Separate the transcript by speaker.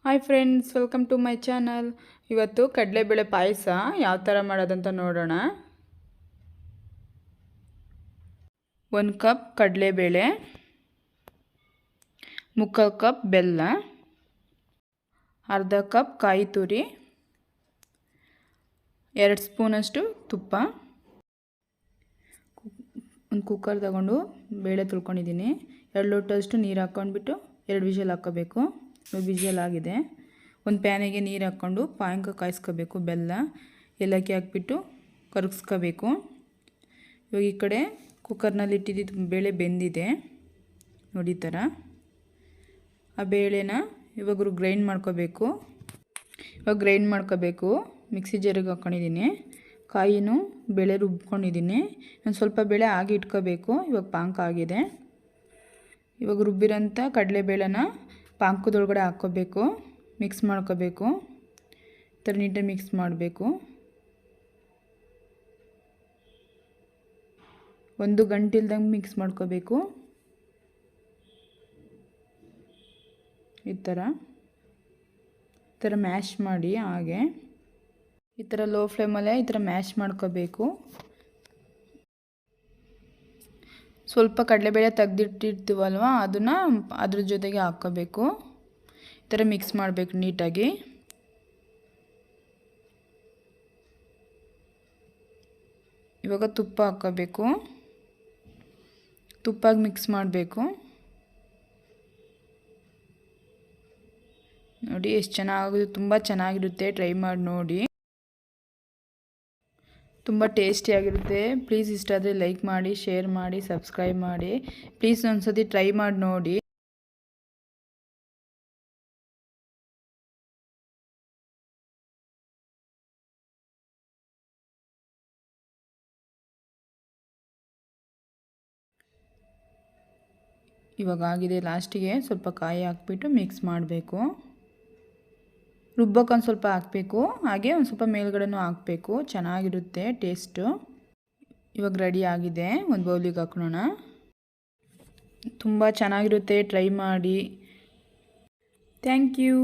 Speaker 1: Hi friends, welcome to my channel. ಇವತ್ತು ಕಡಲೆಬೇಳೆ ಪಾಯಸ ಯಾವ ಥರ ಮಾಡೋದಂತ ನೋಡೋಣ. 1 ಕಪ್ ಕಡಲೆಬೇಳೆ, 3/4 ಕಪ್ ಬೆಲ್ಲ, ಅರ್ಧ ಕಪ್ ಕಾಯಿ ತುರಿ, 2 ಸ್ಪೂನಷ್ಟು ತುಪ್ಪ. ಒಂದು ಕುಕ್ಕರ್ ತಗೊಂಡು ಬೇಳೆ ತುಳ್ಕೊಂಡಿದ್ದೀನಿ. 2 ಲೋಟದಷ್ಟು ನೀರು ಹಾಕ್ಕೊಂಡ್ಬಿಟ್ಟು 2 ವಿಷಲ್ ಹಾಕ್ಕೋಬೇಕು. ವಿಷಲ್ ಆಗಿದೆ. ಒಂದು ಪ್ಯಾನಿಗೆ ನೀರು ಹಾಕ್ಕೊಂಡು ಪಾಯಂಕ ಕಾಯಿಸ್ಕೋಬೇಕು. ಬೆಲ್ಲ ಏಲಕ್ಕಿ ಹಾಕ್ಬಿಟ್ಟು ಕರಗಿಸ್ಕೋಬೇಕು. ಇವಾಗ ಈ ಕಡೆ ಕುಕ್ಕರ್ನಲ್ಲಿ ಇಟ್ಟಿದ್ದು ಬೇಳೆ ಬೆಂದಿದೆ ನೋಡಿ ಈ ಥರ. ಆ ಬೇಳೆನ ಇವಾಗ ಗ್ರೈಂಡ್ ಮಾಡ್ಕೋಬೇಕು. ಮಿಕ್ಸಿ ಜಾರಿಗೆ ಹಾಕ್ಕೊಂಡಿದ್ದೀನಿ. ಕಾಯಿನೂ ಬೇಳೆ ರುಬ್ಕೊಂಡಿದ್ದೀನಿ. ಒಂದು ಸ್ವಲ್ಪ ಬೇಳೆ ಆಗಿ ಇಟ್ಕೋಬೇಕು. ಇವಾಗ ಪಾಂಕ ಆಗಿದೆ. ಇವಾಗ ರುಬ್ಬಿರೋಂಥ ಕಡಲೆಬೇಳೆನ ಪಾಂಕದೊಳಗಡೆ ಹಾಕ್ಕೋಬೇಕು. ಮಿಕ್ಸ್ ಮಾಡ್ಕೋಬೇಕು. ಈ ಥರ ನೀಟಾಗಿ ಮಿಕ್ಸ್ ಮಾಡಬೇಕು. 1 ಗಂಟೆ ಇಲ್ದಂಗೆ ಮಿಕ್ಸ್ ಮಾಡ್ಕೋಬೇಕು. ಈ ಥರ ಮ್ಯಾಶ್ ಮಾಡಿ ಹಾಗೆ ಈ ಥರ ಲೋ ಫ್ಲೇಮಲ್ಲೇ ಈ ಥರ ಮ್ಯಾಶ್ ಮಾಡ್ಕೋಬೇಕು. ಸ್ವಲ್ಪ ಕಡಲೆಬೇಳೆ ತೆಗೆದಿಟ್ಟಿರ್ತೀವಲ್ವ ಅದನ್ನು ಅದ್ರ ಜೊತೆಗೆ ಹಾಕ್ಕೋಬೇಕು. ಈ ಥರ ಮಿಕ್ಸ್ ಮಾಡಬೇಕು ನೀಟಾಗಿ. ಇವಾಗ ತುಪ್ಪ ಹಾಕ್ಕೋಬೇಕು. ತುಪ್ಪಾಗಿ ಮಿಕ್ಸ್ ಮಾಡಬೇಕು. ನೋಡಿ ಎಷ್ಟು ಚೆನ್ನಾಗಿದೆ. ತುಂಬ ಚೆನ್ನಾಗಿರುತ್ತೆ. ಟ್ರೈ ಮಾಡಿ ನೋಡಿ. ತುಂಬ ಟೇಸ್ಟಿಯಾಗಿರುತ್ತೆ. ಪ್ಲೀಸ್ ಇಷ್ಟ ಆದರೆ ಲೈಕ್ ಮಾಡಿ, ಶೇರ್ ಮಾಡಿ, ಸಬ್ಸ್ಕ್ರೈಬ್ ಮಾಡಿ. ಪ್ಲೀಸ್ ಒಂದ್ಸತಿ ಟ್ರೈ ಮಾಡಿ ನೋಡಿ. ಇವಾಗ ಆಗಿದೆ. ಲಾಸ್ಟಿಗೆ ಸ್ವಲ್ಪ ಕಾಯಿ ಹಾಕ್ಬಿಟ್ಟು ಮಿಕ್ಸ್ ಮಾಡಬೇಕು. ರುಬ್ಬಕ್ಕೆ ಒಂದು ಸ್ವಲ್ಪ ಹಾಕಬೇಕು. ಹಾಗೆ ಒಂದು ಸ್ವಲ್ಪ ಮೇಲ್ಗಡೆನೂ ಹಾಕಬೇಕು. ಚೆನ್ನಾಗಿರುತ್ತೆ ಟೇಸ್ಟು. ಇವಾಗ ರೆಡಿ ಆಗಿದೆ. ಒಂದು ಬೌಲಿಗೆ ಹಾಕೋಣ. ತುಂಬ ಚೆನ್ನಾಗಿರುತ್ತೆ. ಟ್ರೈ ಮಾಡಿ. Thank you.